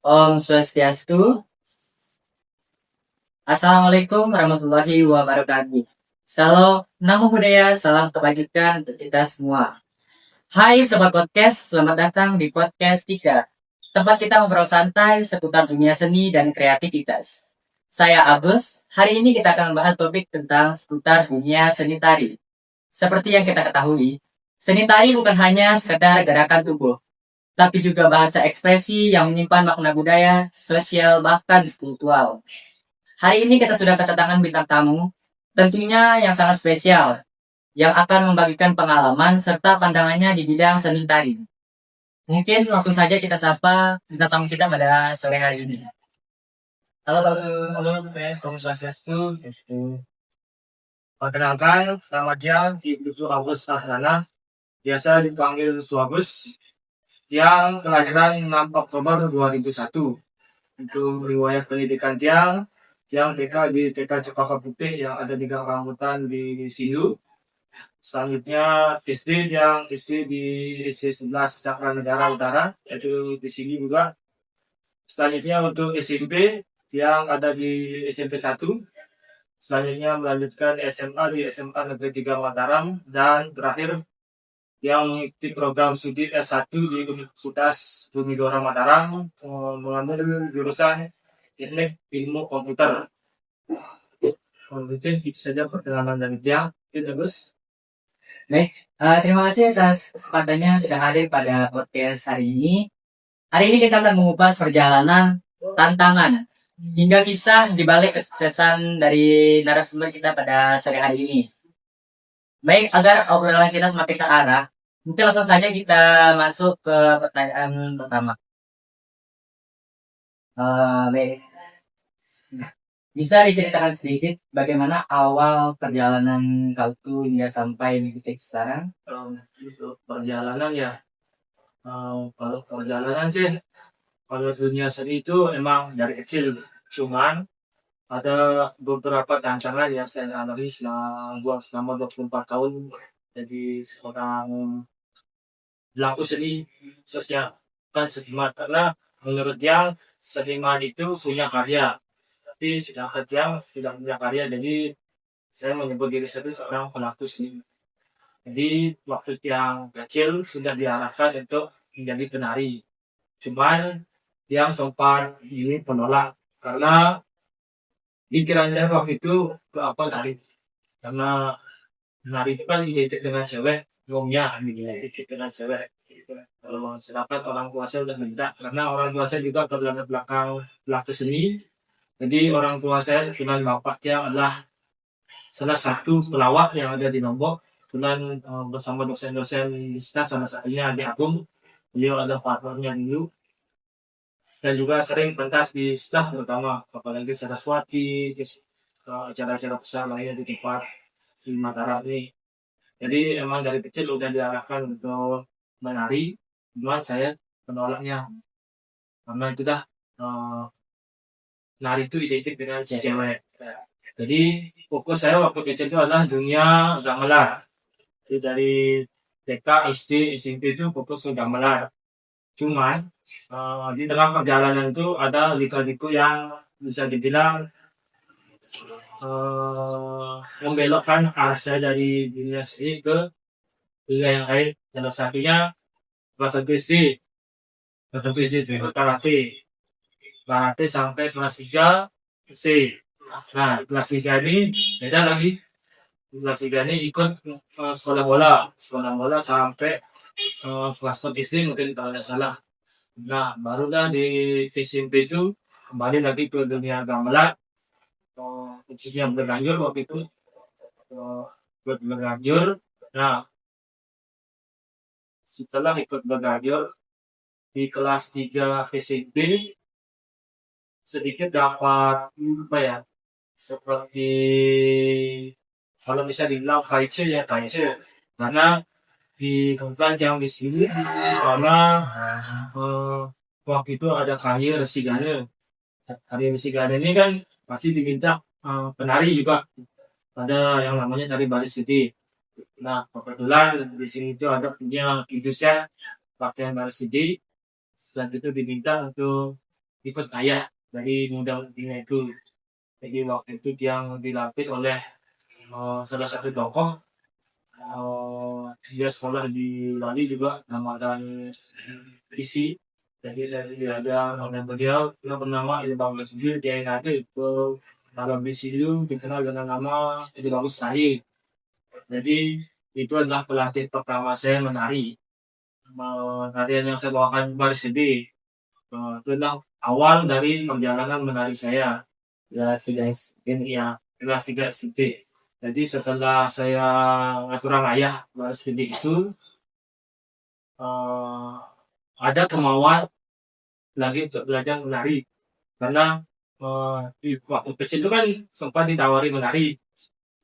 Om Swastiastu. Assalamualaikum warahmatullahi wabarakatuh. Salam, namo budaya, salam kebajikan untuk kita semua. Hai Sobat Podcast, selamat datang di Podcast 3. Tempat kita ngobrol santai seputar dunia seni dan kreativitas. Saya Abus, hari ini kita akan membahas topik tentang seputar dunia seni tari. Seperti yang kita ketahui, seni tari bukan hanya sekedar gerakan tubuh, tapi juga bahasa ekspresi yang menyimpan makna budaya, sosial, bahkan spiritual. Hari ini kita sudah kedatangan bintang tamu, tentunya yang sangat spesial, yang akan membagikan pengalaman serta pandangannya di bidang seni tari. Mungkin langsung saja kita sapa bintang tamu kita pada sore hari ini. Halo, halo. Halo, Om Swastiastu. Perkenalkan, nama dia Ibnu Agus Ahrana, biasa dipanggil Suagus, yang kelahiran 6 Oktober 2001. Untuk riwayat pendidikan Tiang TK di TK Cepaka Putih yang ada di Gang Rambutan di Sindu. Selanjutnya SD di SD 11 Cakra Negara Utara, yaitu di sini juga. Selanjutnya untuk SMP yang ada di SMP 1. Selanjutnya melanjutkan SMA di SMA Negeri 3 Mataram, dan terakhir yang mengikuti program studi S1 di Universitas Bumidora Mataram, mengambil jurusan Teknik Ilmu Komputer. Mungkin itu saja perkenalan dari Tiang. Itu bagus. Terima kasih atas kesempatannya sudah hadir pada podcast hari ini. Hari ini kita akan mengupas perjalanan, tantangan, hingga kisah di balik kesuksesan dari narasumber kita pada sore hari ini. Baik, agar obrolan kita semakin terarah, mungkin langsung saja kita masuk ke pertanyaan pertama. Baik, bisa diceritakan sedikit bagaimana awal perjalanan kau tuh hingga sampai di titik sekarang? Untuk perjalanan ya, kalau perjalanan sih, kalau dunia seni itu emang dari kecil, cuman ada beberapa tantangan yang saya alami selama 24 tahun jadi seorang pelaku seni, khususnya kan seniman, karena menurut dia seniman itu punya karya, tapi sedangkan dia tidak punya karya, jadi saya menyebut diri saya itu seorang pelaku seni. Jadi waktu yang kecil sudah diarahkan untuk menjadi penari, cuman yang sempat ini penolak karena pikiran saya waktu itu apa tadi, karena menari itu kan identik dengan cewek, umumnya identik dengan cewek. Kalau sedangkan orang tua saya udah beda, karena orang tua saya juga berlatar belakang pelaku seni. Jadi orang tua saya kebetulan bapaknya adalah salah satu pelawak yang ada di Lombok. Kebetulan bersama dosen-dosen kita, salah satunya di Agung, beliau ada partnernya dulu, dan juga sering pentas di staff, terutama apalagi Saraswati, terus acara-acara besar lainnya di tempat di Mataram ini. Jadi emang dari kecil udah diarahkan untuk menari, cuman saya menolaknya karena itu dah, nari itu identik dengan cewek. Jadi fokus saya waktu kecil itu adalah dunia gamelan. Jadi dari TK, SD, SMP itu fokus ke gamelan. Cuman di dalam perjalanan itu ada liku-liku yang bisa dibilang membelokkan arah saya dari dunia seni ke dunia yang lain. Salah satunya kelas 1 SD, kelas 1 SD itu karate sampai kelas 3 C. Nah, kelas 3 ini beda lagi. Kelas 3 ini ikut sekolah bola sampai kelas 4 SD mungkin kalau tidak salah. Nah, barulah di SMP itu kembali lagi ke dunia gamelan, khususnya berlanjut waktu itu, berlanjut. Nah, setelah ikut berlanjut di kelas 3 SMP, sedikit dapat apa ya, seperti kalau bisa dibilang kaice, karena di tempat yang di sini, karena waktu itu ada karya Resigane ini kan pasti diminta penari juga, ada yang namanya tari baris gede. Nah, kebetulan di sini itu ada punya idusnya pakaian baris gede, dan itu diminta untuk ikut ayah dari muda mudinya itu. Jadi waktu itu dia dilatih oleh salah satu tokoh. Dia sekolah di Bali juga namakan visi. Jadi saya belajar oleh beliau yang bernama Ilham Masjid. Dia yang ada itu dalam visi itu dikenal dengan nama Ilham Said. Jadi itu adalah pelatih pertama saya menari. Tarian yang saya bawakan baris ini itu adalah awal dari perjalanan menari saya. Kelas 3 ini ya, kelas 3 SD. Jadi setelah saya ngatur ayah baris ini itu eh, ada kemauan lagi untuk belajar menari karena di waktu kecil itu kan sempat ditawari menari.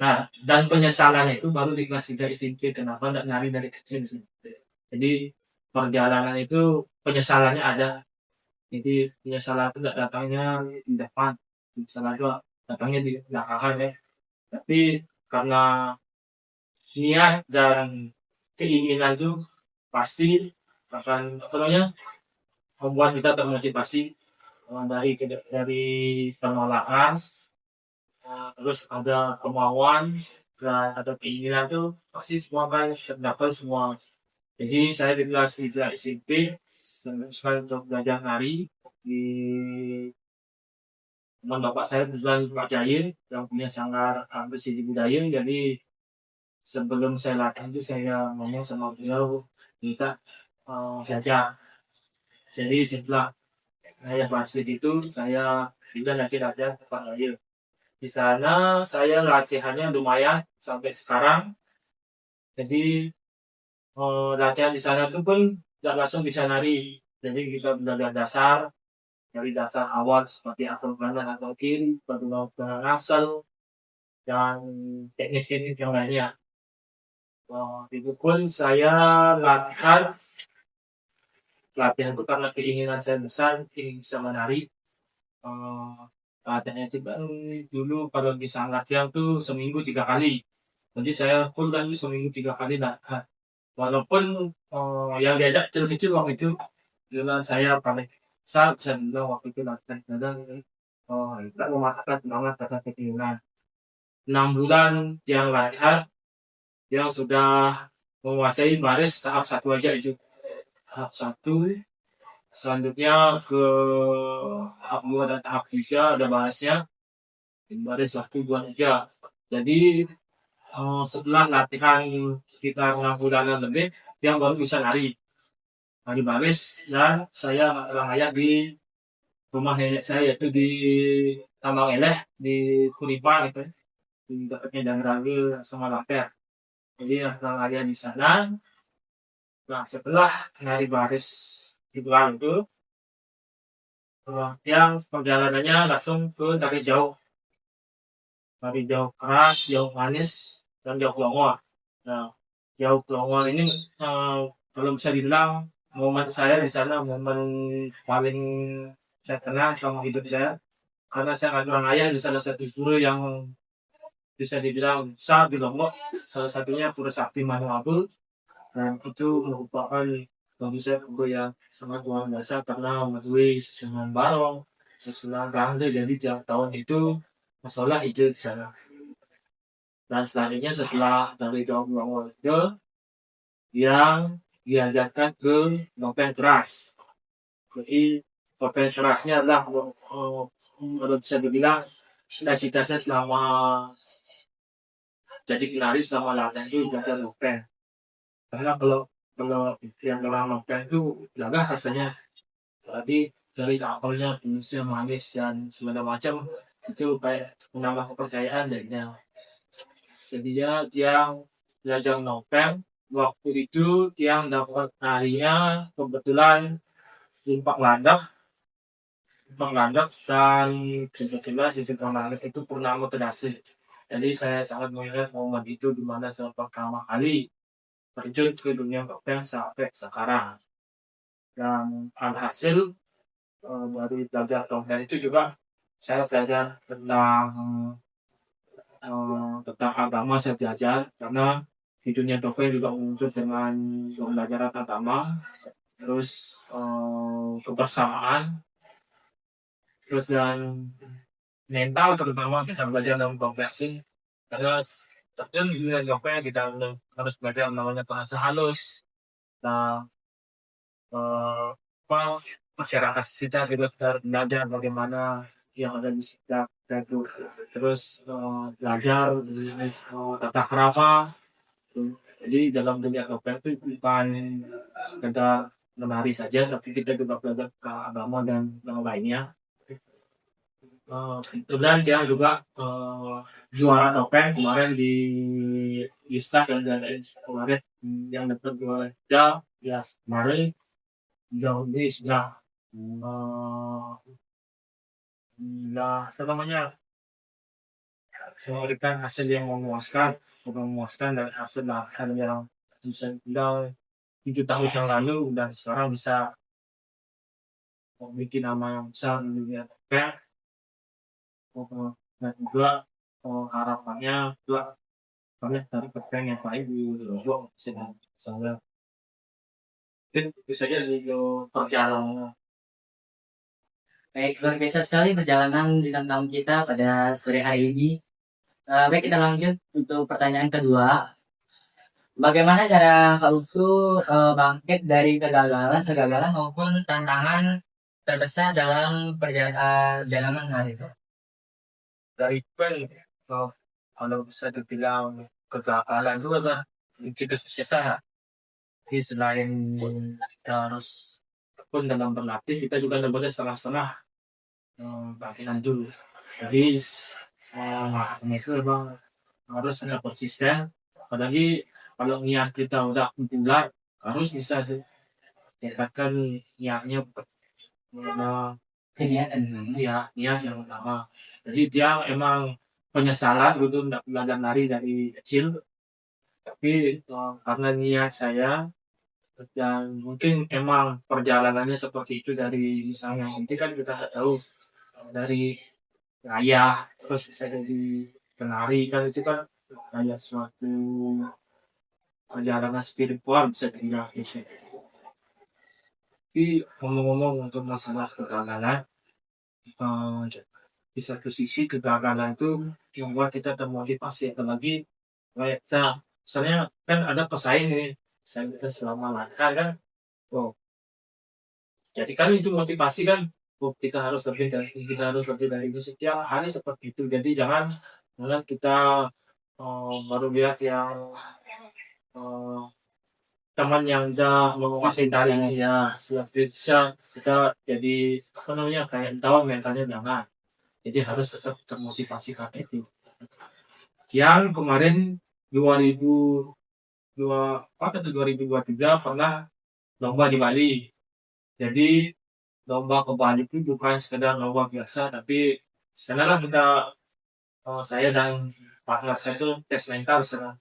Nah, dan penyesalannya itu baru di kelas 3 SMP kenapa tidak nari dari kecil sih. Jadi perjalanan itu penyesalannya ada. Jadi penyesalan itu tidak datangnya di depan, penyesalan itu datangnya di belakang ya. Tapi karena niat dan keinginan itu pasti akan apa namanya membuat kita termotivasi dari penolakan, terus ada kemauan dan ada keinginan tuh pasti semua kan terdapat semua. Jadi saya di kelas 3 SMP sekali untuk belajar nari di teman bapak saya kebetulan Pak Jahir yang punya sanggar besi di budaya. Jadi sebelum saya latihan itu saya ngomong sama beliau minta saja. Jadi setelah saya varsity itu saya juga nanti latihan ke Pak Jahir. Di sana saya latihannya lumayan sampai sekarang. Jadi latihan di sana itu pun tidak langsung bisa nari. Jadi kita belajar dasar, dari dasar awal seperti atur kanan atau kiri, baru melakukan asal, dan teknis-teknis yang lainnya. Itu pun saya latihan, latihan itu karena keinginan saya besar, ingin bisa menari. Eh, Latihannya itu baru dulu kalau bisa latihan tuh seminggu 3 kali. Jadi saya full kan seminggu 3 kali latihan. Walaupun yang diajak kecil-kecil waktu itu, dengan saya paling besar bisa bilang waktu itu latihan kadang tidak mematahkan semangat karena keinginan. 6 bulan yang latihan, yang sudah menguasai baris tahap 1 aja itu. Tahap 1, selanjutnya ke tahap 2 dan tahap 3 ada barisnya. Baris 1, 2, 3. Jadi setelah latihan sekitar 6 bulanan lebih, yang baru bisa lari. Lari baris dan saya ayah di rumah nenek saya yaitu di Tambang Eleh di Kuripan itu ya, di dekatnya Dangrage sama Lampir. Jadi setelah latihan di sana, nah setelah lari baris di belakang itu, yang perjalanannya langsung ke dari jauh keras, jauh manis, dan jauh longor. Nah, jauh longor ini kalau bisa dibilang momen saya di sana momen paling saya kenal selama hidup saya karena saya ngadu orang ayah di salah satu guru yang bisa dibilang besar di Lombok, salah satunya Pura Sakti Manuabu, dan itu merupakan bagi saya guru yang sangat luar biasa karena melalui susunan barong, susunan rangda jadi tiap tahun itu masalah itu di sana. Dan selanjutnya setelah dari Jawa Lombok itu yang diajarkan ke nopen keras. Jadi nopen kerasnya adalah kalau bisa dibilang cita-cita saya selama jadi penari selama latihan itu belajar nopen. Karena kalau yang dalam nopen itu jaga rasanya. Jadi dari awalnya jenisnya manis dan segala macam itu kayak menambah kepercayaan darinya. Jadi yang belajar nopen waktu itu yang dapat narinya kebetulan simpak landak dan kebetulan si simpak landak itu Purnama Kedasi. Jadi saya sangat mengingat momen itu di mana saya pertama kali terjun ke dunia nopen sampai sekarang. Dan alhasil dari belajar nopen itu juga saya belajar tentang agama saya belajar karena di dunia nopen juga muncul dengan pembelajaran agama terus kebersamaan terus dan mental terutama bisa belajar dalam progressing karena terjun di dunia joknya kita harus belajar namanya bahasa halus. Nah, apa masyarakat kita juga kita harus belajar bagaimana yang ada di sekitar kita itu. Terus belajar tata krama. Jadi dalam dunia joknya itu bukan sekedar menari saja, tapi kita juga belajar ke agama dan yang lainnya. Kemudian dia juga juara topeng kemarin di Star dan kemarin yang dapat juara ya kemarin jauh ini sudah apa namanya memberikan hasil yang memuaskan dan hasil yang bisa bilang 7 tahun yang lalu dan sekarang bisa membuat nama yang besar di dunia topeng. Dan juga harapannya juga banyak dari topeng yang lain di Lombok sedang saya mungkin itu saja di perjalanan. Baik, luar biasa sekali perjalanan bintang tamu kita pada sore hari ini. Baik, kita lanjut untuk pertanyaan kedua. Bagaimana cara Kak Utu bangkit dari kegagalan maupun tantangan terbesar dalam perjalanan hari itu? Dari pen kalau bisa dibilang kegagalan itu adalah kunci kesuksesan ya. Jadi selain kita harus pun dalam berlatih kita juga tidak boleh setengah-setengah latihan dulu. Jadi itu memang harus ada konsisten. Apalagi kalau niat kita udah bulat harus bisa tingkatkan niatnya niat yang utama. Jadi dia emang penyesalan gitu tidak belajar nari dari kecil, tapi karena niat saya dan mungkin emang perjalanannya seperti itu dari misalnya nanti kan kita nggak tahu dari ayah terus bisa jadi penari kan itu kan kayak suatu perjalanan spiritual bisa dibilang gitu. Tapi ngomong-ngomong untuk masalah kegagalan, eh, di satu sisi kegagalan itu membuat kita termotivasi apalagi kayak kita misalnya kan ada pesaing nih pesaing kita selama latihan kan oh jadi kan itu motivasi kan oh, kita harus lebih dari itu setiap hari seperti itu jadi jangan kita baru lihat yang eh, teman yang udah menguasai tari ya bisa kita jadi apa namanya kayak tahu mentalnya jangan jadi harus tetap termotivasi karena itu yang kemarin 2024 atau 2023 pernah lomba di Bali. Jadi lomba ke Bali itu bukan sekedar lomba biasa, tapi setelah kita saya dan partner saya itu tes mental setelah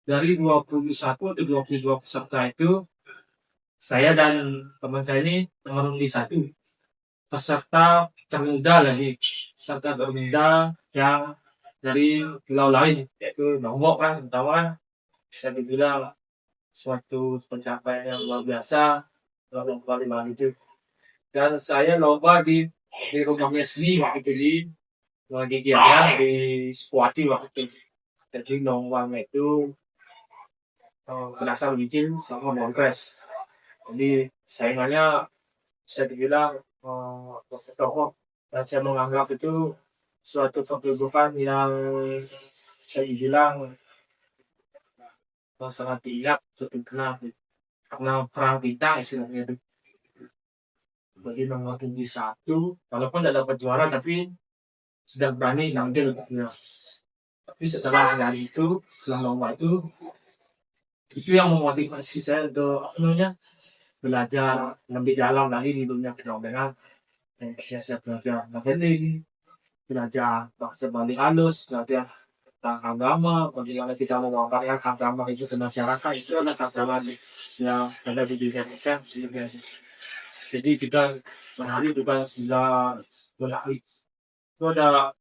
dari 21 atau 22 peserta itu saya dan teman saya ini nomor di satu peserta termuda lagi peserta termuda yang dari pulau lain yaitu Lombok kan pertama bisa dibilang suatu pencapaian yang luar biasa dalam lomba lima itu dan saya lomba di rumahnya sendiri waktu itu di Gianyar di Squati waktu itu jadi lomba itu berasal licin sama Montres jadi saingannya bisa dibilang tokoh dan saya menganggap itu suatu kedudukan yang saya bilang sangat diingat karena perang bintang istilahnya itu jadi nomor tinggi satu walaupun tidak dapat juara tapi sudah berani ngambil ya. Tapi setelah hari itu setelah lomba itu yang memotivasi saya untuk apa namanya belajar lebih dalam lagi di dunia penerbangan dan saya belajar marketing belajar bahasa Bali halus belajar tentang agama bagaimana kita memaparkan agama itu ke masyarakat itu adalah agama yang ada di dunia kita jadi kita menari juga sudah berlari itu ada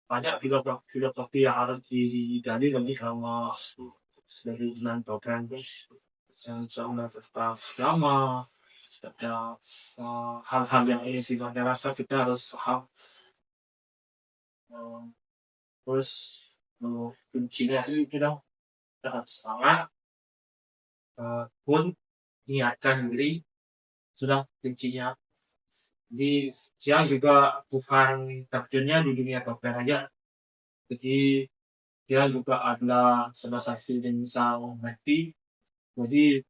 banyak filosofi yang harus digali lebih sama dari bulan program yang sama tentang agama ada hal-hal yang ini sifatnya rasa kita harus paham. Eh, Terus kuncinya itu kita harus semangat, pun niatkan diri sudah kuncinya. Jadi siang juga bukan takdirnya di dunia topeng aja. Jadi dia juga ada salah satu jenis mati. Jadi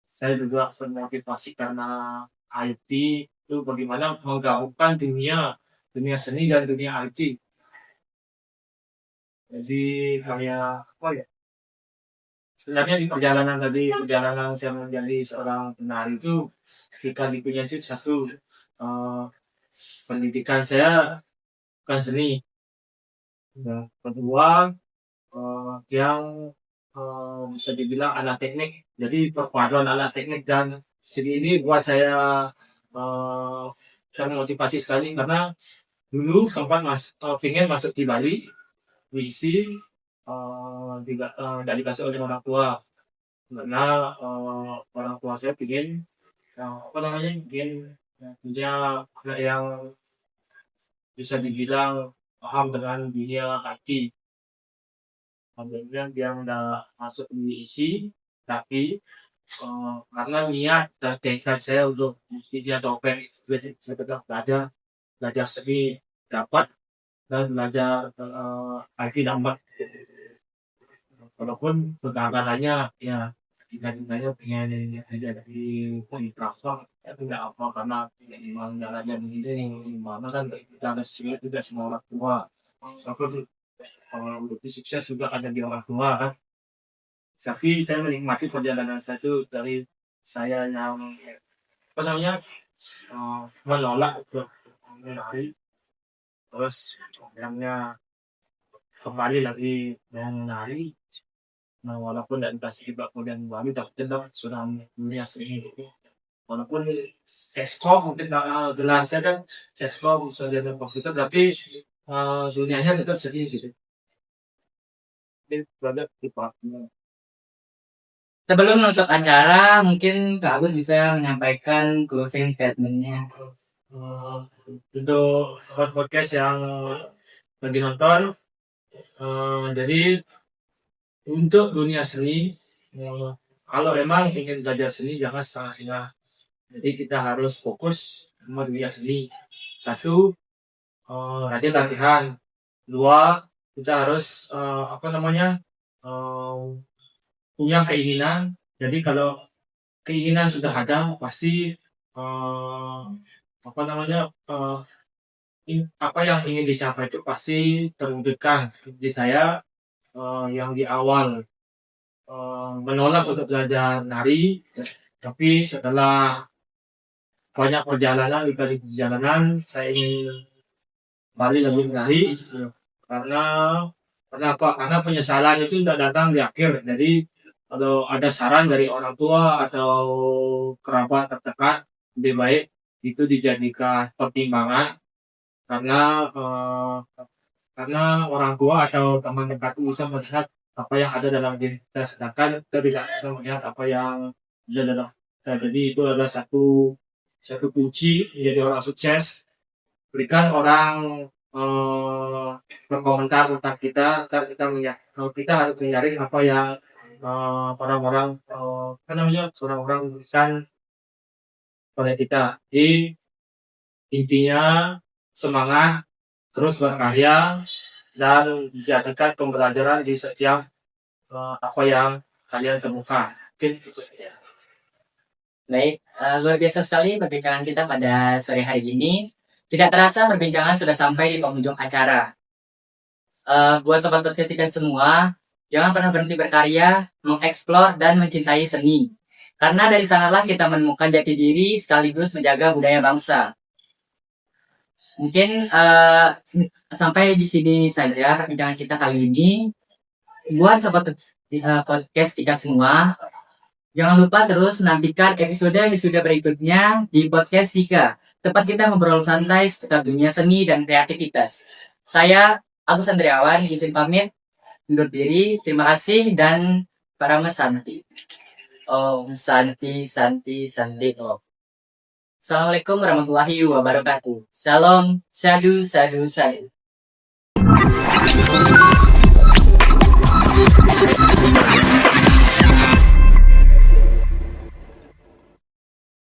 saya juga termotivasi karena IT itu bagaimana menggabungkan dunia seni dan dunia IT. Jadi kayak apa ya? Sebenarnya di perjalanan saya menjadi seorang penari itu ketika dipunya itu satu eh, pendidikan saya bukan seni. Yang kedua yang bisa dibilang alat teknik. Jadi perpaduan alat teknik dan seni ini buat saya termotivasi sekali karena dulu sempat pengen masuk di Bali, puisi tidak dikasih oleh orang tua karena orang tua saya pengen apa namanya pengen punya anak yang bisa dibilang paham dengan dunia IT. Alhamdulillah dia udah masuk di isi, tapi karena niat dan tekad saya untuk dia topeng sekedar belajar seni dapat dan belajar IT dapat. Walaupun kegagalannya ya tiga-tiganya pengen jadi kontraktor ya tidak apa karena memang jalannya begini mana kan kita ada sini tidak semua orang tua. Tapi kalau lebih sukses juga ada di orang tua kan. Tapi saya menikmati perjalanan saya itu dari saya yang apa namanya menolak untuk menari terus programnya kembali lagi menari. Nah, walaupun tidak dikasih juga kemudian kembali tapi tetap sudah dunia seni. Walaupun seskop mungkin jelas saya kan seskop sudah ada waktu itu tapi dunianya tetap sedih gitu. Ini berada di partner. Sebelum menutup acara, mungkin Kak Agus bisa menyampaikan closing statement-nya. Untuk podcast yang lagi nonton, jadi untuk dunia seni, kalau emang ingin belajar seni jangan setengah-setengah. Jadi kita harus fokus sama dunia seni. Satu, rajin latihan. Dua, kita harus apa namanya punya keinginan. Jadi kalau keinginan sudah ada, pasti apa namanya apa yang ingin dicapai itu pasti terwujudkan. Jadi saya yang di awal menolak untuk belajar nari, tapi setelah banyak perjalanan di perjalanan saya ingin kembali lagi menari karena kenapa? Karena penyesalan itu tidak datang di akhir. Jadi kalau ada saran dari orang tua atau kerabat terdekat lebih baik itu dijadikan pertimbangan karena karena orang tua atau teman dekat itu bisa melihat apa yang ada dalam diri kita sedangkan kita tidak bisa melihat apa yang ada dalam kita. Jadi itu adalah satu kunci menjadi orang sukses. Berikan orang berkomentar tentang kita, ntar kita melihat kita harus mencari apa yang orang-orang apa namanya orang-orang berikan oleh kita. Jadi intinya semangat terus berkarya dan jadikan pembelajaran di setiap apa yang kalian temukan. Mungkin itu saja. Baik, luar biasa sekali perbincangan kita pada sore hari ini. Tidak terasa perbincangan sudah sampai di penghujung acara. Buat sobat ketika semua, jangan pernah berhenti berkarya, mengeksplor dan mencintai seni. Karena dari sanalah kita menemukan jati diri sekaligus menjaga budaya bangsa. Mungkin sampai di sini saja perbincangan kita kali ini. Buat sobat podcast kita semua, jangan lupa terus nantikan episode berikutnya di podcast Tika. Tempat kita ngobrol santai seputar dunia seni dan kreativitas. Saya Agus Andriawan, izin pamit, undur diri. Terima kasih dan para Santi. Om Santi Santi Santi Om. Assalamualaikum warahmatullahi wabarakatuh. Salam, sadu, sadu, sadu.